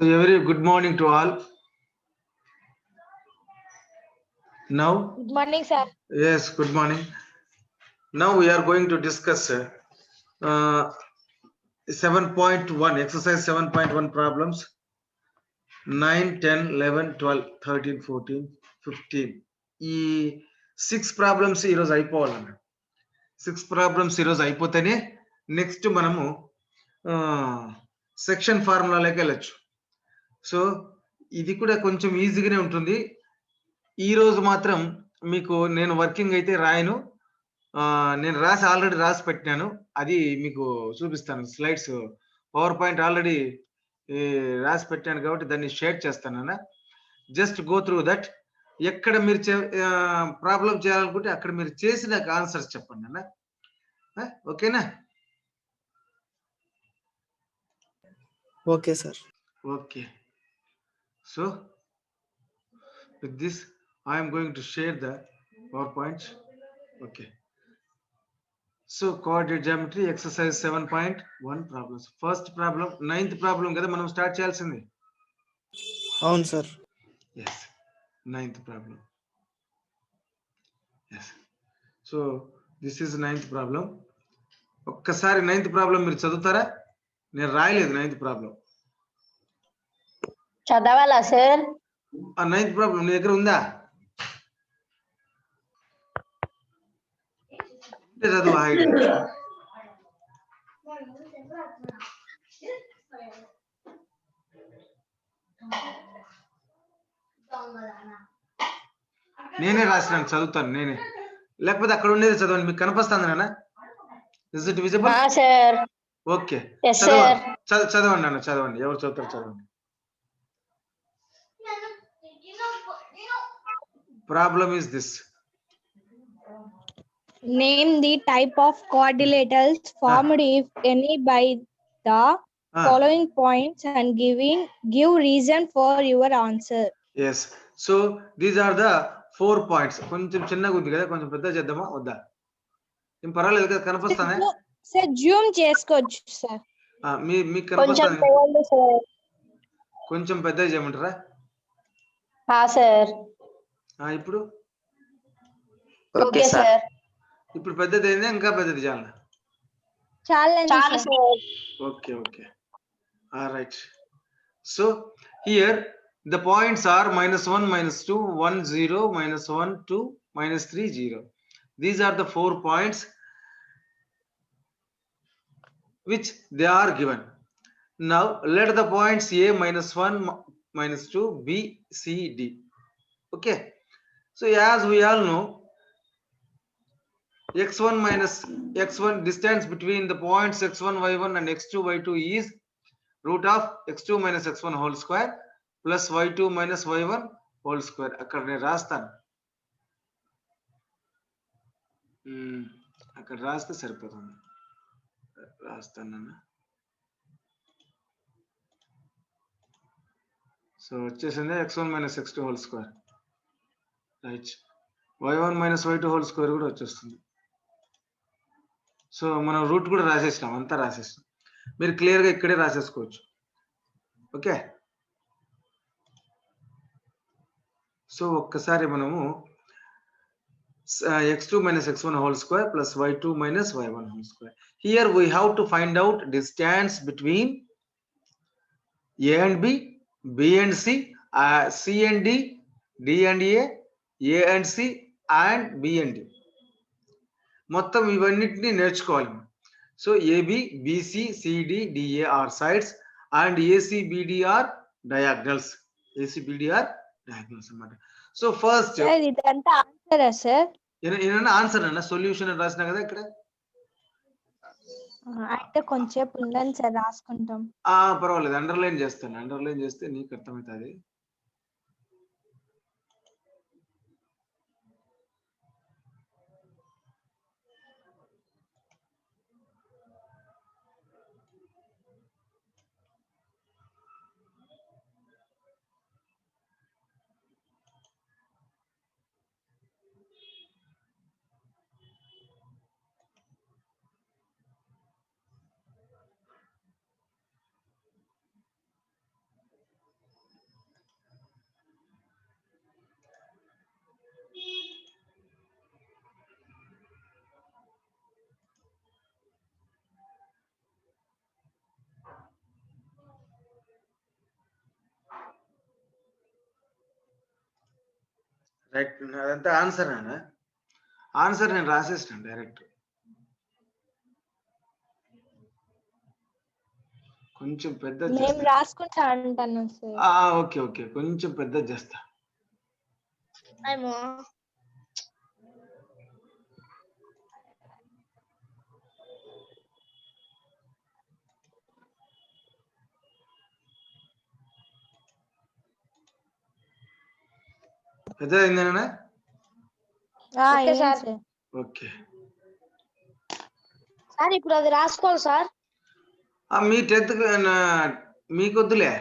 So, a very good morning to all. Now, Good morning, sir. yes, good morning. Now we are going to discuss 7.1, exercise 7.1 problems 9, 10, 11, 12, 13, 14, 15. ఈ 6 problems ఈరోజు అయిపోవాలన్న 6 problems ఈరోజు అయిపోతేనే next మనము section ఫార్ములాలోకి వెళ్ళచ్చు. So ఇది కూడా కొంచెం ఈజీగానే ఉంటుంది. ఈ రోజు మాత్రం మీకు నేను వర్కింగ్ అయితే రాయను. నేను ఆల్రెడీ రాసి పెట్టినాను. అది మీకు చూపిస్తాను. స్లైడ్స్ పవర్ పాయింట్ ఆల్రెడీ రాసి పెట్టాను కాబట్టి దాన్ని షేర్ చేస్తాను. Just go through that. ఎక్కడ మీరు ప్రాబ్లం చేయాలనుకుంటే అక్కడ మీరు చేసిన ఆన్సర్స్ చెప్పండి అన్న. ఓకేనా? Okay sir. Okay. So with this I am going to share the PowerPoint. Okay. So coordinate geometry exercise 7.1 problems. First problem, 9th problem కదా మనం స్టార్ట్ చేయాల్సింది. అవును sir. Yes. 9th problem. Yes. So this is 9th problem. ఒక్కసారి 9th problem మీరు చదువుతారా? నేను రాయలేదు 9th problem. చదవాలా సార్? ఆ 9th problem నీ దగ్గర ఉందా? చదువు హాయిగా. నేనే రాసినాను, చదువుతాను నేనే. లేకపోతే అక్కడ ఉండేది చదవండి. మీకు కనిపిస్తుంది నాన్న? Is it visible? Sir. Okay. Yes, sir. చదవండి నాన్న, చదవండి. ఎవరు చదువుతారు చదవండి. Problem is this. Name the type of quadrilaterals formed if any by the following points and give reason for your answer. Yes. So these are the 4 points. కొంచెం చిన్నగా ఉంది కదా, కొంచెం పెద్ద చేద్దామా వద్దా? ఏం పర్వాలేదు కదా, కనిపిస్తానే? సార్ జూమ్ చేసుకోవచ్చు సార్. మీకు కనిపిస్తానే? కొంచెం పెద్ద చేయమంటారా? సార్. ఇప్పుడు ఓకే సార్. ఇప్పుడు పెద్దది అయిందా, ఇంకా పెద్దది చేయాలా? చాలు sir. Okay, okay. All right. So here the points are -1, -2, 1, 0, -1, 2, -3, 0. These are the 4 points which they are given. Now let the points A, -1, -2, B, C, D. Okay. So as we all know, x1 minus x1 distance between the points x1 y1 and x2 y2 is root of x2 minus x1 whole square plus y2 minus y1 whole square. అక్కడ నేను రాస్తాను, అక్కడ రాస్తే సరిపోతుంది. రాస్తాను. So వచ్చేసింది x1 minus x2 whole square, right. y1 minus y2 whole square కూడా వచ్చేస్తుంది. సో మనం రూట్ కూడా రాసేసినాం, అంతా రాసేసినాం. మీరు క్లియర్గా ఇక్కడే రాసేసుకోవచ్చు. ఓకే. సో ఒక్కసారి మనము x2 minus x1 whole square plus y2 minus y1 whole square. Here we have to find out distance between A and B, B and C, C and D, D and A and C and B and D. మొత్తం ఇవన్నిటిని నేర్చుకోవాలి. So AB, BC, CD, DA are sides and AC BD are diagonals. AC BD are diagonals అన్నమాట. So first ఇదంతా ఆన్సరా sir? ఏదైనా answer అన్న, solution రాసినా కదా ఇక్కడ. అయితే కొంచెం ఉండండి సార్, రాసుకుంటాం. పర్వాలేదు, అండర్లైన్ చేస్తాను. అండర్లైన్ చేస్తే నీకు అర్థమవుతుంది. రైట్, అదంతా ఆన్సర్ అన్న. ఆన్సర్ నేను రాసేస్తాను డైరెక్ట్. కొంచెం పెద్ద మేము చేస్తా. రాసుకుంటా అంటాను సార్. ఓకే ఓకే, కొంచెం పెద్ద చేస్తా. ఏమో పెద్ద అయిందేనా? ఓకే అయింది సార్. సార్. ఓకే. సార్ ఇప్పుడు అది రాసుకోవాలి సార్. మీ 10th మీకొద్దులే,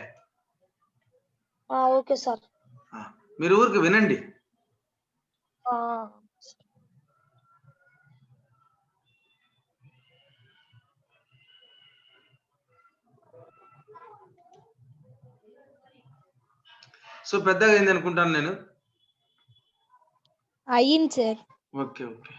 ఓకే సార్. మీరు ఊరికి వినండి. సో పెద్దగా అయింది అనుకుంటాను నేను. అయింది సార్. Okay okay.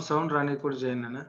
సౌండ్ రాని కూడా చేయండి అన్న.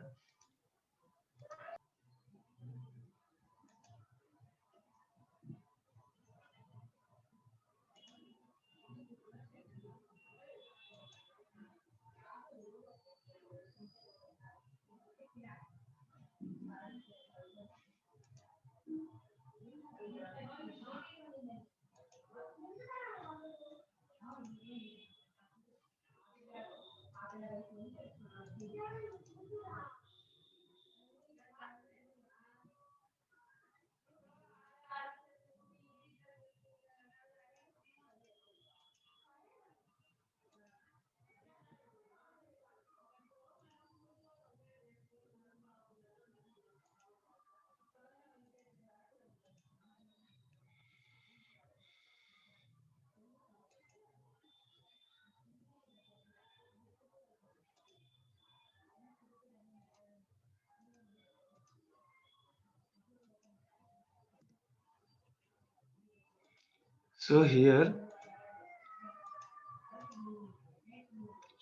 సో హియర్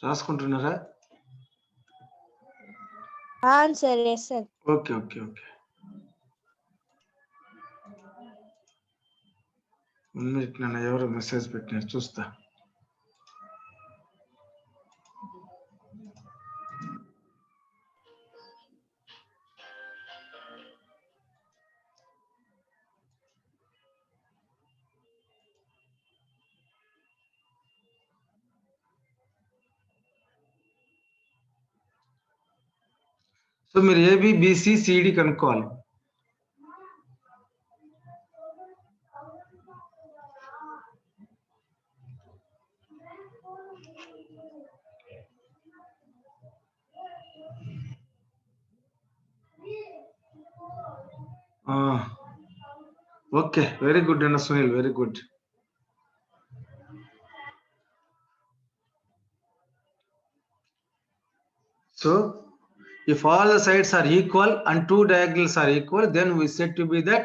రాసుకుంటున్నారా? Sir yes sir. Okay okay okay. 1 minute నాన్న, ఎవరు మెసేజ్ పెట్టినారు చూస్తా. సో మీరు ABBCCD కనుక్కోవాలి. ఓకే, వెరీ గుడ్ అన్న Sunil, very good. So if all the sides are equal and 2 diagonals are equal, then we said to be that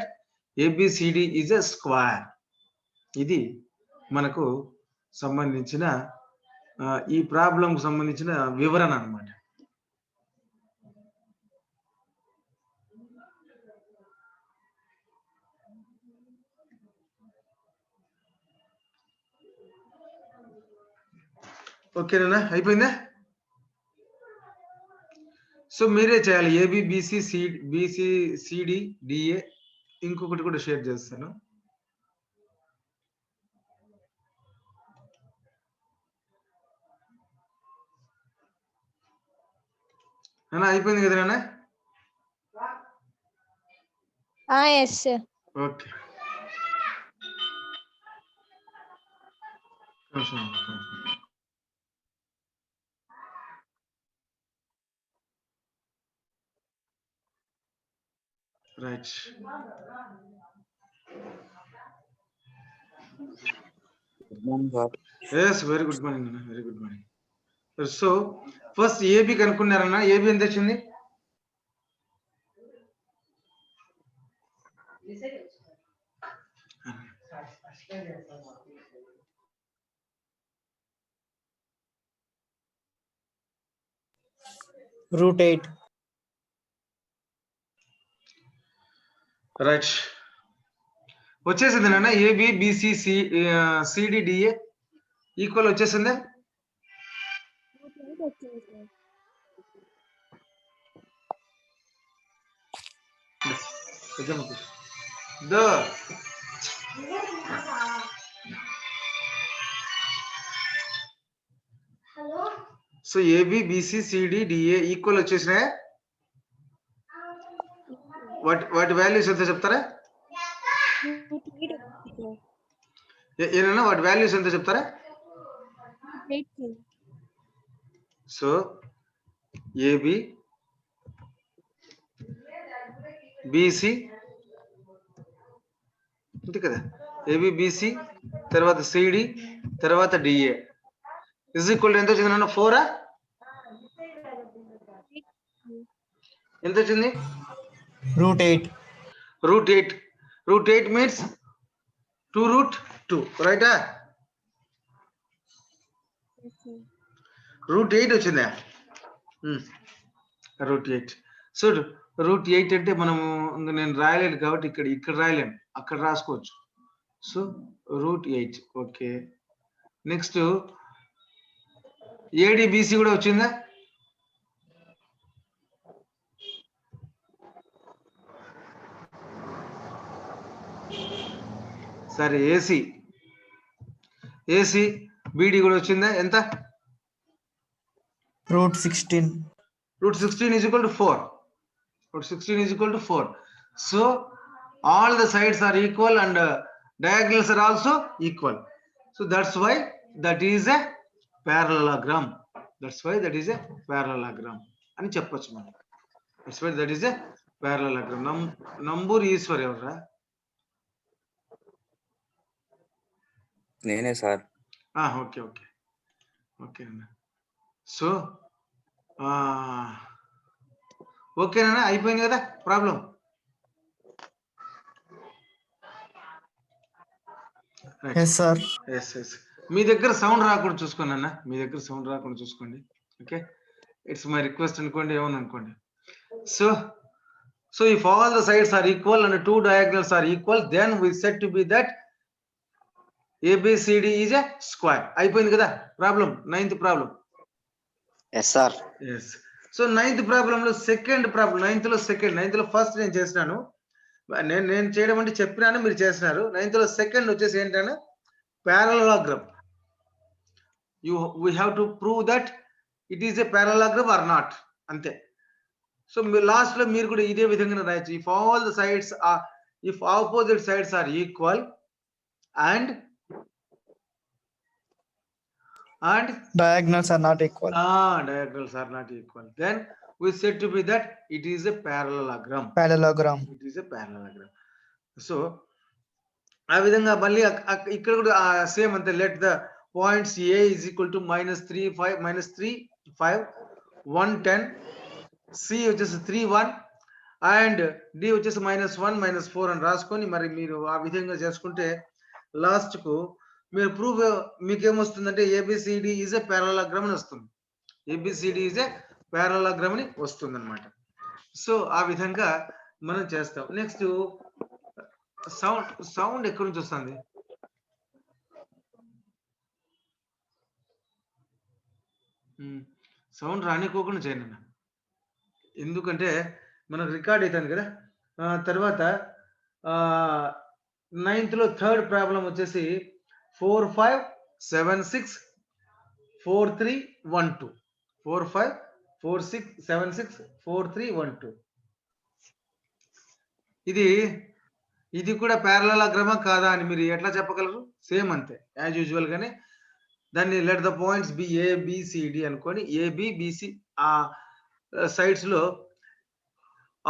ABCD is a square. ఇది మనకు సంబంధించిన ఈ ప్రాబ్లం సంబంధించిన వివరణ అన్నమాట. ఓకేనా, అయిపోయిందా? సో మీరే చేయాలి. ABBCDA. ఇంకొకటి కూడా షేర్ చేస్తాను. అన్నా అయిపోయింది కదా నాన్న? Yes sir. Okay. Right. Good morning, sir. Yes, very good morning అన్న, very good morning. So first AB కనుక్కున్నారన్నా. AB ఎంత వచ్చింది? Root 8. రైట్, వచ్చేసింది నాన్న. AB BC CD DA equal వచ్చేసిందే. దో so AB BC CD DA equal వచ్చేసినాయా? వాటి వాల్యూస్ ఎంత చెప్తారా? ఏనా వాటి వాల్యూస్ ఎంత చెప్తారా? సో ఏబి బిసి అంతే కదా, ఏబి బిసి తర్వాత సిడి తర్వాత డిఏ ఇజ్ ఈక్వల్ ఎంత వచ్చింది నాన్న? 4 ఎంత వచ్చింది? Root 8. Root 8. Root 8 means 2 root 2, రైటా? రూట్ 8 వచ్చిందా? రూట్ 8. సో రూట్ 8 అంటే మనము నేను రాయలేను కాబట్టి ఇక్కడ రాయలేను, అక్కడ రాసుకోవచ్చు. So root 8. Okay, next ADBC కూడా వచ్చిందా? సరే, ఏసి బిడి కూడా వచ్చిందా? ఎంత? Root 16. Root 16 is equal to 4. Root 16 is equal to 4. So all the sides are equal and diagonals are also equal. So that's why that is a parallelogram. That's why that is a parallelogram. అని చెప్పొచ్చు మనం. That's why that is a parallelogram. Namburu Eshwar ఎవరా? నేనే sir. Okay okay okay అన్న. So ఓకేనా, అయిపోయింది కదా problem? Yes sir. Yes. మీ దగ్గర సౌండ్ రాకుండా చూసుకోండి అన్న, మీ దగ్గర సౌండ్ రాకుండా చూసుకోండి. ఓకే, ఇట్స్ మై రిక్వెస్ట్ అనుకోండి, ఏమని అనుకోండి. So if all the sides are equal and 2 diagonals are equal, then we said to be that ABCD is a square. అయిపోయింది కదా problem, 9th problem. Yes sir. Yes. So 9th ప్రాబ్లంలో second problem, 9th లో first నేను చేసినాను, నేను చేయడం అంటే చెప్పినాను, మీరు చేసినారు. 9th లో సెకండ్ వచ్చేసి ఏంటంటే parallelogram. We have to prove that it is a parallelogram or not, అంతే. సో లాస్ట్ లో మీరు కూడా ఇదే విధంగా రాయొచ్చు. If all the sides are, if opposite sides are equal and Diagonals are not equal. Diagonals are not equal, then we said to be that it is a parallelogram. It is a parallelogram. So ఆ విధంగా మళ్ళీ ఇక్కడ కూడా same అంతే. Let the points A is equal to -3 5 1 10, C వచ్చేసి 3 1 and D వచ్చేసి -1 -4 అని రాసుకొని మరి మీరు ఆ విధంగా చేసుకుంటే లాస్ట్ కు మీరు ప్రూఫ్ మీకేమొస్తుందంటే ABCD ఈజ్ ఏ పారలలోగ్రామ్ అని వస్తుంది. ABCD ఈజ్ ఏ పారలలోగ్రామ్ అని వస్తుంది అనమాట. సో ఆ విధంగా మనం చేస్తాం. నెక్స్ట్ సౌండ్ ఎక్కడి నుంచి వస్తుంది? సౌండ్ రానికోకుండా చేయండి, ఎందుకంటే మనకు రికార్డ్ అవుతుంది కదా. తర్వాత 9th లో థర్డ్ ప్రాబ్లం వచ్చేసి 4 5 7 6 4 3 1 2. 4 5 4 6 7 6 4 3 1 2. ఇది కూడా పారలలోగ్రామా కాదా అని మీరు ఎట్లా చెప్పగలరు? సేమ్ అంతే, యాజ్ యూజువల్ గానే దాన్ని let the points be ABCD అనుకొని ABBC ఆ సైడ్స్ లో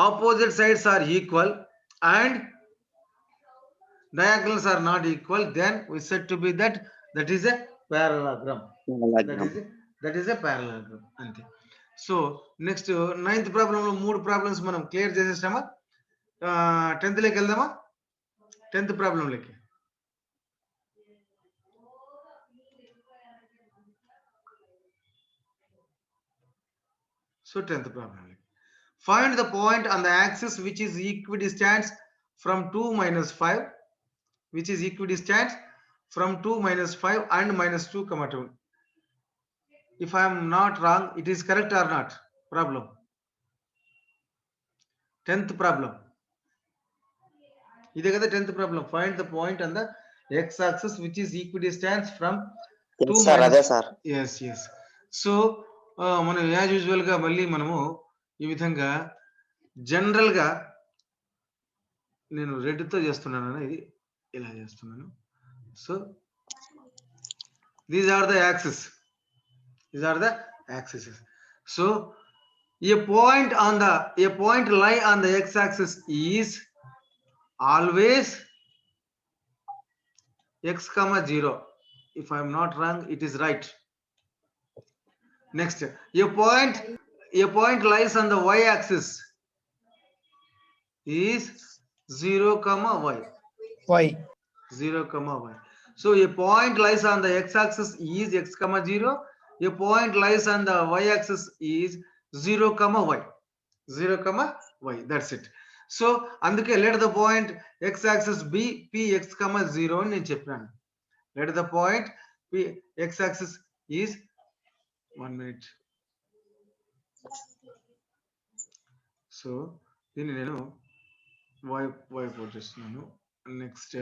opposite sides are equal and diagonals are not equal, then we said to be that is a parallelogram. That is a parallelogram అంతే. So next 9th problem లో 3 problems మనం clear చేసేసామా? 10th లోకి వెళ్దామా? 10th problem లోకి. So 10th problem. Find the point on the axis which is equidistant from 2 minus 5, which is equidistant from 2 minus 5 and minus 2 comma 2. If I am not wrong, it is correct or not? Problem. 10th problem. This is the 10th problem. Find the point on the x-axis which is equidistant from 2 Yes, sir. minus. Adhe, sir. Yes. So, మనం as usual గా మళ్ళీ మనము ఈ విధంగా general గా నేను red తో చేస్తున్నాను, ఇది ఇలా చేస్తున్నాను. So these are the axis. So a point lie on the x-axis is always x comma 0. If I am not wrong, it is right. Next, a point lies on the y-axis is 0 comma y. Y. 0 comma y. So a point lies on the x-axis is x comma 0. A point lies on the y-axis is 0 comma y. 0 comma y. That's it. So అందుకే let the point x-axis be px comma 0 అని నేను చెప్పాను. Let the point x-axis is 1 minute. So దీన్ని నేను y put చేస్తున్నాను. Next.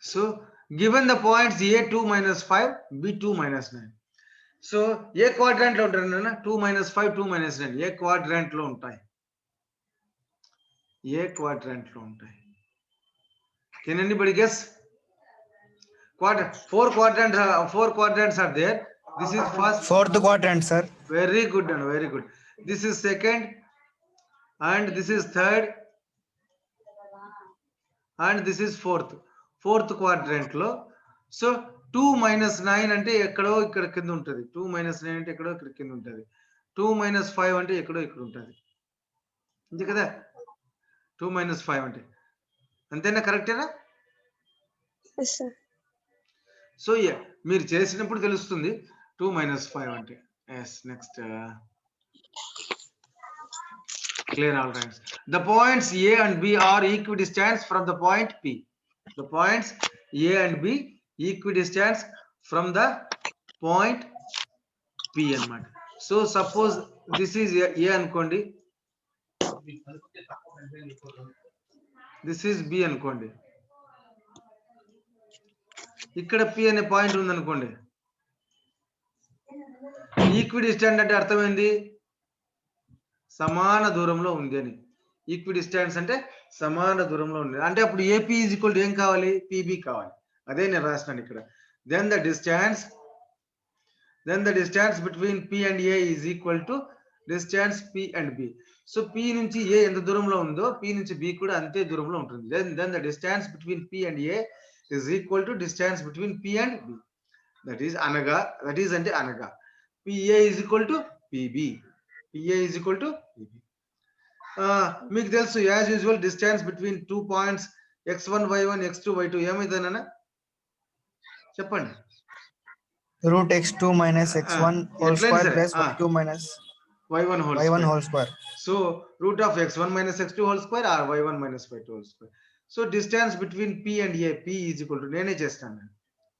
So given the points a 2 minus 5, b 2 minus 9. So a quadrant లో ఉంటాయి 2 minus 5, 2 minus 9. a quadrant లో ఉంటాయి. Can anybody guess? Four quadrants are there. This is first. Fourth quadrant, sir. Very good. This is second, and this is third, and this is fourth quadrant lo. So 2 minus 9 అంటే ఎక్కడో ఇక్కడ కింద ఉంటుంది. 2 minus 9 అంటే ఎక్కడో ఇక్కడ కింద ఉంటుంది. 2 minus 5 అంటే ఎక్కడో ఇక్కడ ఉంటుంది. అంతే కదా? 2 minus 5 అంటే అంతేనా? కరెక్టేనా? Yes, sir. సో మీరు చేసినప్పుడు తెలుస్తుంది 2 minus 5 అంటే. Yes, next. Clear all right. The points A and B are equidistant from the point P. The points A and B equidistant from the point P అన్నమాట. So suppose this is A అనుకోండి, this is B అనుకోండి, ఇక్కడ P అనే point ఉంది అనుకోండి. Equidistant అంటే అర్థం ఏంది? సమాన దూరంలో ఉంది అని. ఈక్విడిస్టెన్స్ అంటే సమాన దూరంలో ఉంది అంటే అప్పుడు AP ఈజ్ ఈక్వల్ టు ఏం కావాలి? PB కావాలి. అదే నేను రాసినాను ఇక్కడ. Then the distance between P and A is equal to distance P and B. So P నుంచి A ఎంత దూరంలో ఉందో P నుంచి B కూడా అంతే దూరంలో ఉంటుంది. Then the distance between P and A is equal to distance between P and B. That is అనగా PA is equal to PB. మీకు తెలుసు as usual distance between 2 points x1 y1 x2 y2 ఏమైందన్నా చెప్పండి. Root x2 minus x1 whole square plus y2 minus y1 whole square. So root of x1 minus x2 whole square or y1 minus y2 whole square. So distance between P and A, P is equal to నేనే చేస్తాను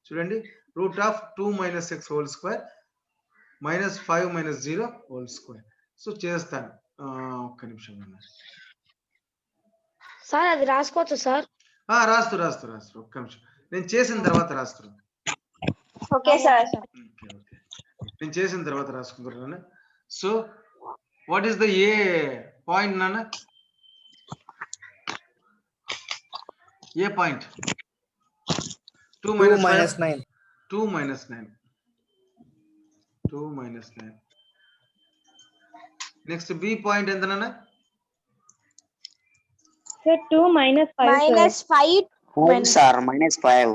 చూడండి, root of 2 minus x whole square minus 5 minus 0 whole square. So చేస్తాను. ఒక్క నిమిషం sir అది రాసుకోవచ్చు sir? రాస్తు ఒక్క నిమిషం, నేను చేసిన తర్వాత రాస్తున్నాను. Okay sir. నేను చేసిన తర్వాత రాసుకుంటున్నాను. So what is the A point నాన్న? A point? 2 minus 9. 2 minus 9. Next B point ఎంత నాన్న? Sir, 2 minus 5. Minus 5. Sir, minus 5.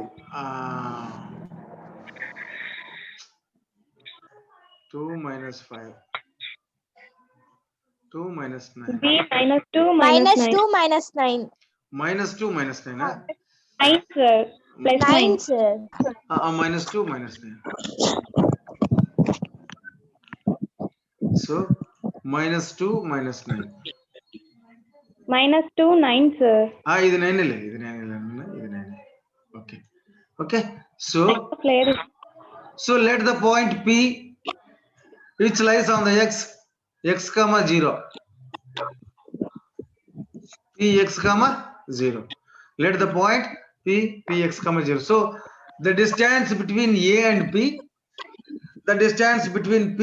2 minus 5. 2 minus 9. B minus 2 Minus 2 minus 9. Minus 2 minus 9. 9, sir. Plus 9, sir. Minus 2 minus 9. So -2 -9. -2 9 sir. ఇది 9 లే, ఇది 9. Okay. Okay. So let the point P which lies on the x comma 0. Px comma 0. Let the point Px comma 0. So the distance between A and P, the distance between B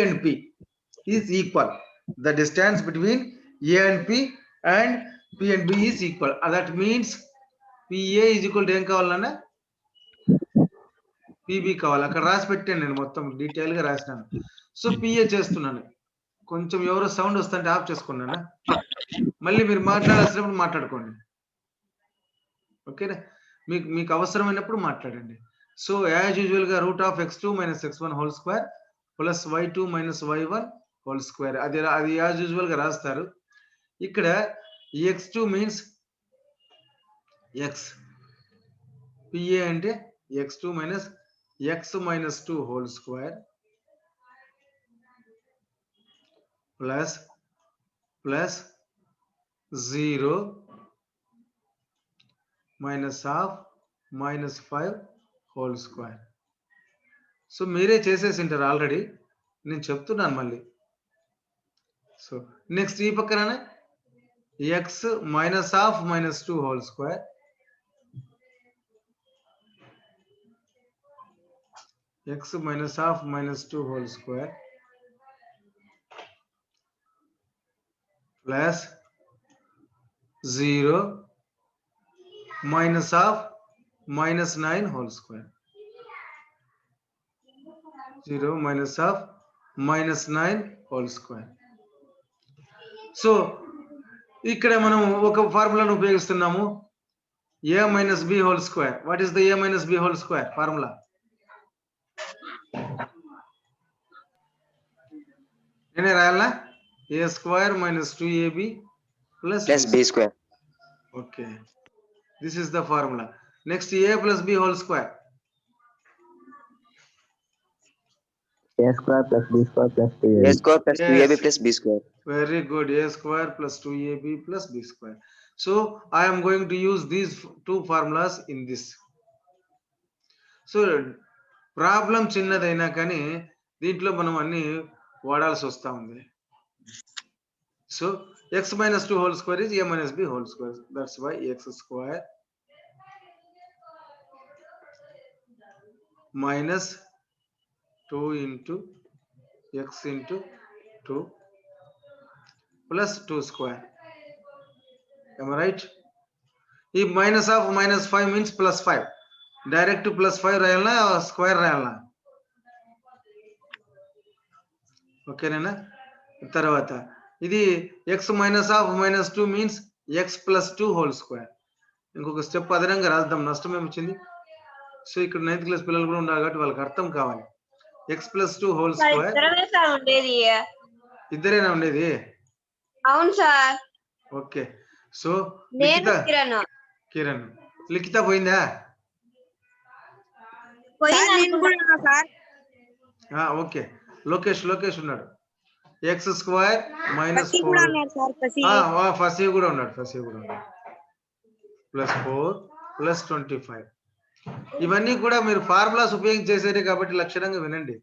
and P is equal. The distance between A and P and B is equal. That means PA is equal to ఏం కావాలన్నా PB కావాలి. అక్కడ రాసి పెట్టాను నేను, మొత్తం detail గా రాసినాను. So PA చేస్తున్నాను. కొంచెం ఎవరో సౌండ్ వస్తుంటే ఆఫ్ చేసుకున్నానా, మళ్ళీ మీరు మాట్లాడాల్సినప్పుడు మాట్లాడుకోండి. ఓకేనా, మీకు అవసరమైనప్పుడు మాట్లాడండి. సో యాజ్ యూజువల్ గా √(x2 - x1) whole square plus y2 - y1 whole square, అది యాజ్ యూజువల్ గా రాస్తారు. ఇక్కడ x2 మీన్స్ x, PA అంటే x2 - x - 2 whole square plus 0 -half -5 whole square. So మీరే చేసేసింటారు ఆల్రెడీ, నేను చెప్తున్నాను మళ్ళీ. సో నెక్స్ట్ ఈ పక్కన x -half -2 whole square x -half -2 whole square plus 0 -half -9 whole square. 0 -half -9 whole square. So ఇక్కడ మనం ఒక ఫార్ములాను ఉపయోగిస్తున్నాము, a - b whole square. What is the a - b whole square formula? నేనే రాయాలా? a square - 2ab plus b square. Okay, this is the formula. Next, a plus b whole square. A square plus b square plus 2ab. A square plus 2ab plus b square. Very good. A square plus 2ab plus b square. So I am going to use these two formulas in this. So problem చిన్నదైనా కానీ దీంట్లో మనం అన్ని వాడాల్సి వస్తా ఉంది. So x - 2 whole square is a - b whole square. That's why x square minus 2 into x into 2 plus 2 square. Am I right? ఈ -half -5 means +5. Direct +5 రాయాలనా స్క్వేర్ రాయాలనా? ఓకేనా? తర్వాత ఇది x -half -2 means x + 2 whole square. ఇంకొక step అదనంగా రాద్దాం, నష్టం ఏమొచ్చింది. సో ఇక్కడ 9th క్లాస్ పిల్లలు కూడా ఉన్నారు కాబట్టి వాళ్ళకి అర్థం కావాలి. x + 2 whole square. ఇద్దరేనా ఉండేది? అవును సార్. ఓకే. సో కిరణ్ లిఖిత పోయిందా? ఓకే. లోకేష్ ఉన్నాడు. x స్క్వేర్ -4 ఫసీ కూడా ఉన్నాడు +4 +25. ఇవన్నీ కూడా మీరు ఫార్ములాస్ ఉపయోగించి చేసేదే కాబట్టి లక్షణంగా వినండి.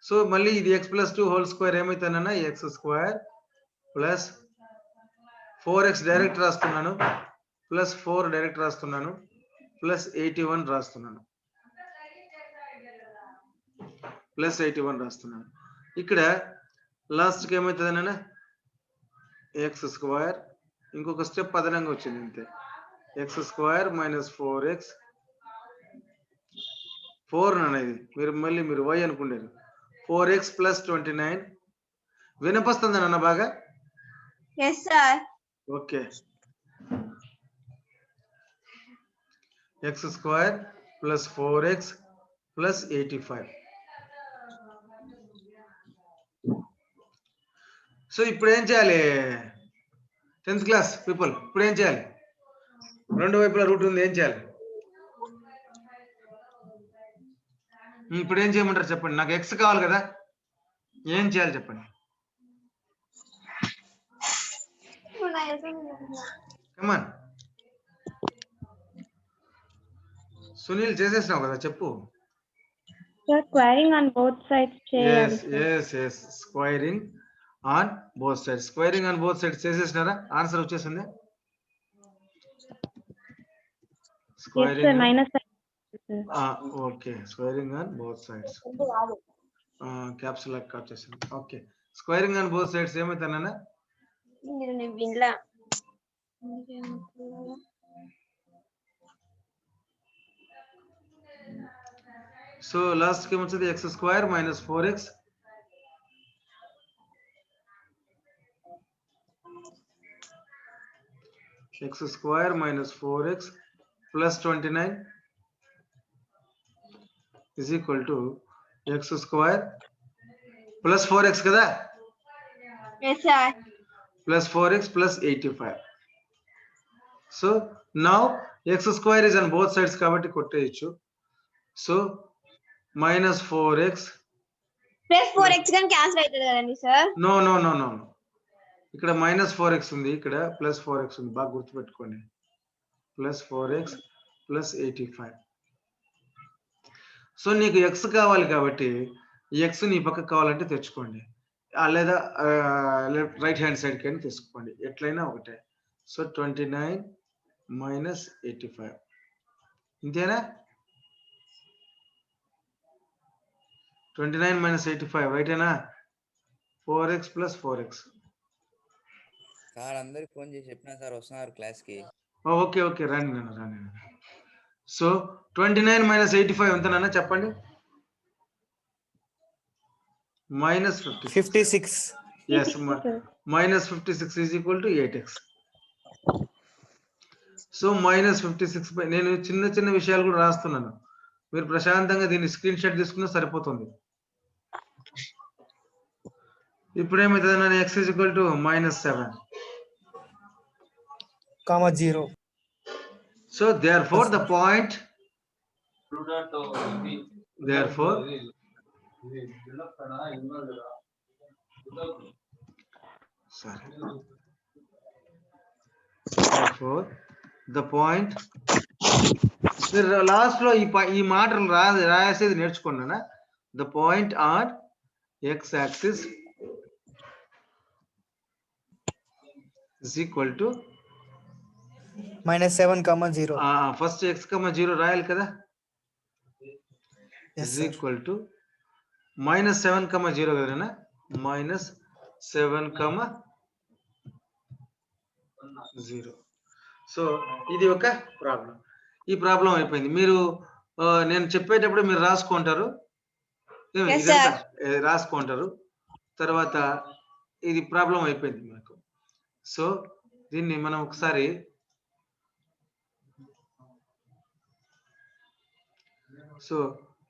సో మళ్ళీ ఇది x + 2 హోల్ స్క్వేర్ ఏమైతుందన్నా x square plus 4x direct రాస్తున్నాను, ప్లస్ 4 డైరెక్ట్ రాస్తున్నాను, ప్లస్ 81 రాస్తున్నాను, ఇక్కడ లాస్ట్కి ఏమవుతుందన్నా x స్క్వేర్, ఇంకొక స్టెప్ అదనంగా వచ్చింది అంతే. x స్క్వేర్ -4x 4 అనేది మీరు y అనుకుంటారు. 4x + 29. వినపస్తుందా నాన్న బాగా? Yes sir. Okay. x square + 4x + 85. So ఇప్పుడు ఏం చేయాలి 10th క్లాస్ పీపుల్? ఇప్పుడు ఏం చేయాలి? రెండు వైపులా రూట్ ఉంది, ఏం చేయాలి? ఇప్పుడు ఏం చేయమంటారు చెప్పండి. నాకు x కావాలి కదా, ఏం చేయాలి చెప్పండి. కమాన్ సునీల్ చేసేసినావు కదా చెప్పు. Sir, squaring on both sides చేయాలి. yes squaring on both sides. Squaring on both sides చేసేసినారా? ఆన్సర్ వచ్చేసింది. Yes sir, minus sign. Okay squaring on both sides caps lock cut చేసింది. Okay squaring on both sides ఏమైతానన్నా so last కి ఏమొచ్చింది? x square minus 4x x square minus 4x plus 29 is equal to x square plus 4x కదా? Yes sir. Plus 4x plus 85. So now x square is on both sides కాబట్టి కొట్టేయచ్చు. So minus 4x Plus 4x కానీ cancel అవుతుంది కదండి sir. no ఇక్కడ minus 4x ఉంది, ఇక్కడ plus 4x ఉంది. బాగా గుర్తుపెట్టుకోండి. plus 4x plus 85. సో నీకు x కావాలి కాబట్టి x నీ పక్కకు కావాలంటే తెచ్చుకోండి, లేదా రైట్ హ్యాండ్ సైడ్ కి తీసుకోండి, ఎట్లయినా ఒకటే. సో 29 మైనస్ 85 ఇంతేనా? 29 minus 85 రైటేనా? 4x plus 4x. Sir అందరికి ఫోన్ చేసి చెప్పినా సార్ వస్తున్నారు క్లాస్ కి. ఓకే రండి. సో 29 మైనస్ 85 ఎంతనన్నా చెప్పండి. Minus 56. yes minus 56 is equal to 8x. So minus 56 నేను చిన్న విషయాలు కూడా రాస్తున్నాను, మీరు ప్రశాంతంగా దీన్ని స్క్రీన్ షాట్ తీసుకున్నా సరిపోతుంది. ఇప్పుడు ఏమవుతుంది? x is equal to minus 7, 0. so therefore the point therefore the point last లో ఈ మాటలు రాసేది నేర్చుకున్నానా? the point on x axis is equal to minus 7, 0. First x, 0 రాయాలి కదా? Yes, is sir. equal to minus 7, 0 కదనా? minus 7, 0. So ఇది ఒక problem. ఈ problem అయిపోయింది. మీరు నేను చెప్పేటప్పుడు మీరు రాసుకుంటారు, Yes, ఇదంతా రాసుకుంటారు. తర్వాత ఇది ప్రాబ్లం అయిపోయింది మనకు. సో దీన్ని మనం ఒకసారి సో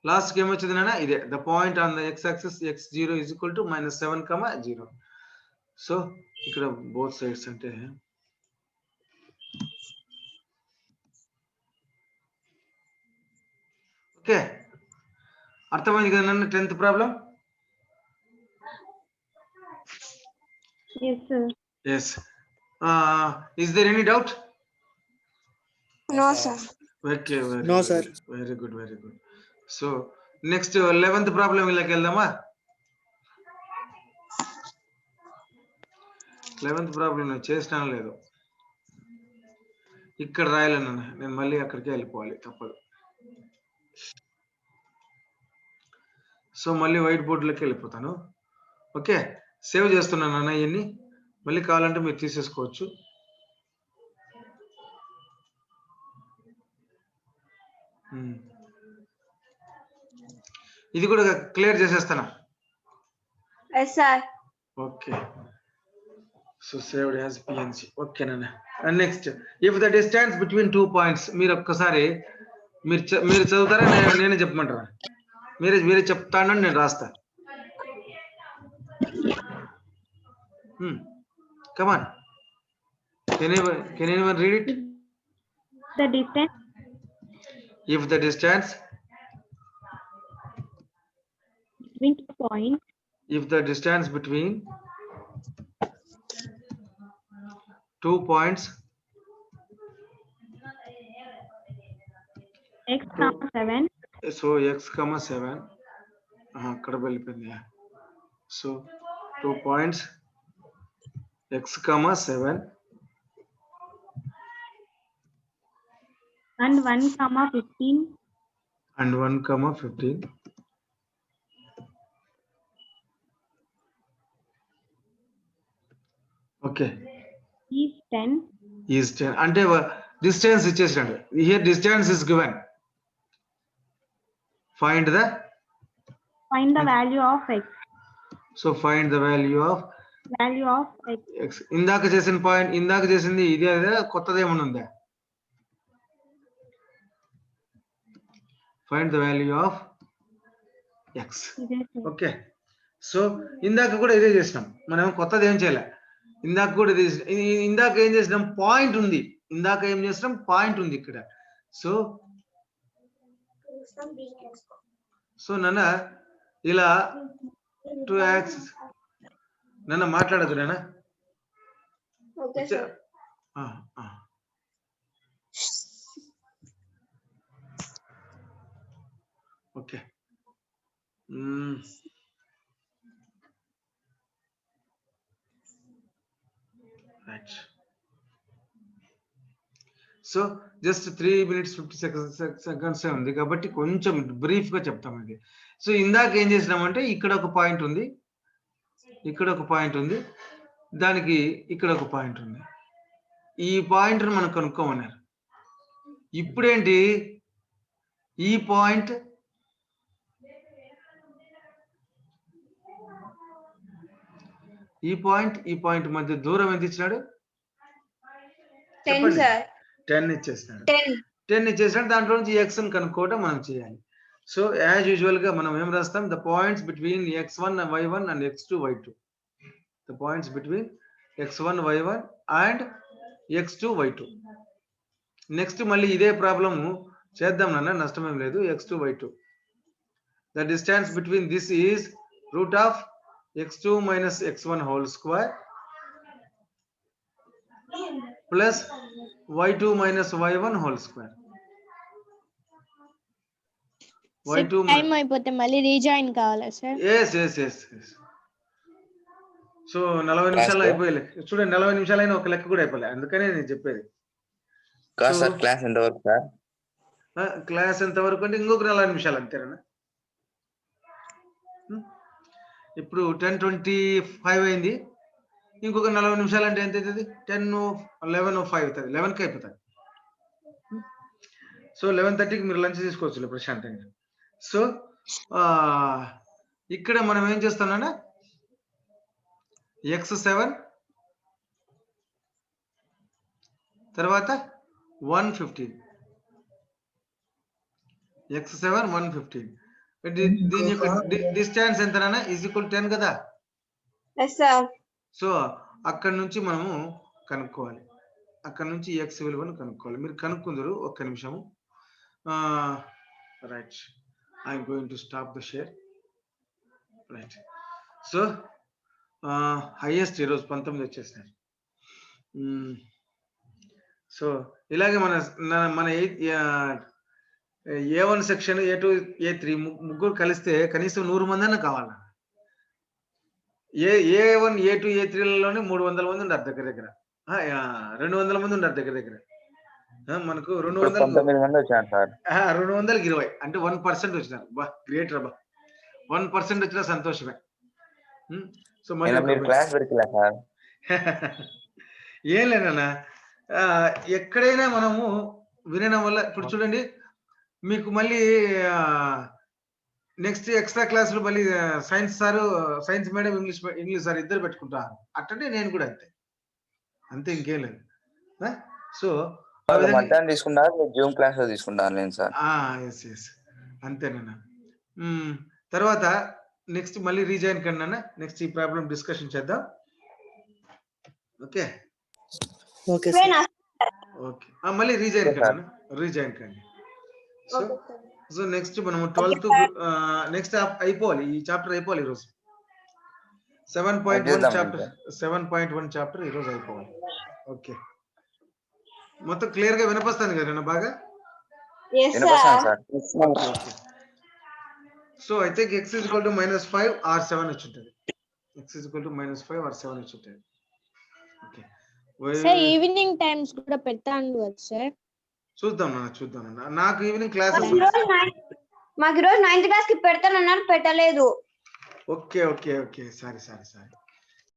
లాస్ట్ కి ఏమొచ్చింది నాన్న? ఇదే the point on the x axis x0 is equal to minus 7, 0. So ఇక్కడ బోత్ సైడ్స్ అంటే ఓకే అర్థమైంది కదా నన్ను 10th problem? Yes sir. yes is there any doubt? No sir. Okay, No, sir. Very good. So next 11th problem ఇలాకి వెళ్దామా? 11th problem నేను చేసినా లేదు, ఇక్కడ రాయాలన్నా నేను మళ్ళీ అక్కడికే వెళ్ళిపోవాలి, తప్పదు. సో మళ్ళీ వైట్ బోర్డులోకి వెళ్ళిపోతాను. ఓకే సేవ్ చేస్తున్నాను అన్న, ఇవన్నీ మళ్ళీ కావాలంటే మీరు తీసేసుకోవచ్చు. ఇది కూడా క్లియర్ చేసేస్తాను. Yes sir. Okay so saved as png. Okay నాన్న. And next if the distance between 2 points, మీరు ఒక్కసారి మీరు చదువుతారా నేనే చెప్పమంటారా? మీరే చెప్తానని నేను రాస్తా. Come on. Can anyone read it? The distance If the distance between 2 points if the distance between 2 points X comma 7. so x comma 7 అక్కడ వెళ్ళిపోయింది. So 2 points x comma 7 And 1 comma 15. and 1 comma 15. Okay, Is 10. is 10 అంటే distance ఇచ్చేసాడు. Here distance is given. Find the value of x. so find the value of X. x. ఇందాక చేసిన point ఇందాక చేసింది ఇదే అదే కొత్తది ఏమైనా ఉందా? Find the value of x. Okay, so ఇందాక కూడా ఇదే చేసినాం మనం, కొత్తది ఏం చేయలే. ఇందాక కూడా ఇది ఇందాక ఏం చేసినాం, పాయింట్ ఉంది. ఇందాక ఏం చేసినాం, పాయింట్ ఉంది ఇక్కడ. సో నాన్న ఇలా 2x నాన్న మాట్లాడదు నాన్న. Okay, sir. Okay, right. So just 3 minutes 50 seconds ఉంది కాబట్టి కొంచెం బ్రీఫ్ గా చెప్తాం ఇది. సో ఇందాక ఏం చేసినామంటే ఇక్కడ ఒక పాయింట్ ఉంది, ఇక్కడ ఒక పాయింట్ ఉంది, దానికి ఇక్కడ ఒక పాయింట్ ఉంది. ఈ పాయింట్ మనం కనుక్కోమన్నారు. ఇప్పుడేంటి, ఈ పాయింట్ ఈ పాయింట్ మధ్య దూరం ఎంత ఇచ్చినాడు? 10, sir. 10 ఇచ్చేసినాడు. 10. ఇచ్చేసినాడు. దాంట్లో నుంచి x ని కనుక్కోవడం మనం చేయాలి. సో యాజ్ యూజువల్ గా మనం ఏం రాస్తాం, the points between x1 y1 and x2 y2. The points between x1 y1 and x2 y2. Next మళ్ళీ ఇదే ప్రాబ్లం చేద్దాం నాన్న, నష్టమేం లేదు. x2 y2, the distance between this is root of x2 minus x1 whole square plus y2 minus y1 whole square. y2 time అయిపోతే మళ్ళీ rejoin కావాలా sir? yes. So 40 నిమిషాలు అయిపోయలే చూడండి, 40 నిమిషాలు అయినా ఒక లెక్క కూడా అయిపోలే, అందుకనే నేను చెప్పేది. క్లాస్ ఎంత వరకు సార్? క్లాస్ ఎంత వరకు అంటే ఇంకొక 40 నిమిషాలు అంతేనా. ఇప్పుడు 10:25 అయింది, ఇంకొక 40 నిమిషాలు అంటే ఎంత అవుతుంది? 10, 11, 5 అవుతుంది. 11కి అయిపోతుంది. సో 11:30కి మీరు లంచ్ తీసుకోవచ్చు ప్రశాంతంగా. సో ఇక్కడ మనం ఏం చేస్తామన్నా, x7 తర్వాత 115, x7 115. దీని యొక్క డిస్టెన్స్ ఎంతనా ఈజ్ ఈక్వల్ 10 కదా. Yes, sir. సో అక్కడ నుంచి మనము కనుక్కోవాలి, అక్కడ నుంచి x విలువను కనుక్కోవాలి. మీరు కనుక్కుందరు, ఒక్క నిమిషము. Right, I'm going to stop the share. Right, so highest ఈరోజు 19 వచ్చేసినారు. సో ఇలాగే మన A1 సెక్షన్, A2 A3 ముగ్గురు కలిస్తే కనీసం 100 మంది అన్న కావాలి. A1 A2 A3లలోనే 300 మంది ఉన్నారు దగ్గర 200 మంది ఉన్నారు దగ్గర. మనకు 219 మంది వచ్చారు సార్. 220 అంటే 1% వచ్చినారు. బా గ్రేట్ రబ్బా, 1% వచ్చినా సంతోషమే. సో క్లాస్ దొరికిలా సార్? ఏం లేదన్నా, ఎక్కడైనా మనము వినడం వల్ల, ఇప్పుడు చూడండి మీకు మళ్ళీ నెక్స్ట్ ఎక్స్ట్రా క్లాసులు మళ్ళీ science sir, science madam, English sir ఇద్దరు పెట్టుకుంటారు. అట్టంటే నేను కూడా అంతే, ఇంకేం లేదు. సో తీసుకుంటారు, జూమ్ క్లాస్ లో తీసుకుంటాను నేను సార్. అంతేనా. తర్వాత నెక్స్ట్ మళ్ళీ రీజాయిన్ కండి అన్న, నెక్స్ట్ ఈ ప్రాబ్లం డిస్కషన్ చేద్దాం. ఓకే ఓకే మళ్ళీ రీజాయిన్ కండి. సో నెక్స్ట్ మనము 12th నెక్స్ట్ అయిపోవాలి, ఈ చాప్టర్ అయిపోవాలి ఈరోజు. 7.1 చూద్దాం చాప్టర్ 7.1 చాప్టర్ ఈ రోజు అయిపోవాలి. ఓకే, మొత్తం క్లియర్ గా వినపస్తాను కదా బాగా. ఎస్ వినపస్తాను sir. Sir. Okay, so I think x is equal to -5 or 7 వచ్చి ఉంటుంది. x is equal to -5 or 7 వచ్చి ఉంటుంది. ఓకే, సార్ ఈవినింగ్ టైమ్స్ కూడా పెడతాను కదా సార్. చూద్దాం నాన్న, నాకు ఈవినింగ్ క్లాసెస్. మాకు ఈరోజు 9th క్లాస్ కి పెడతానన్నారు, పెట్టలేదు. Okay, sorry.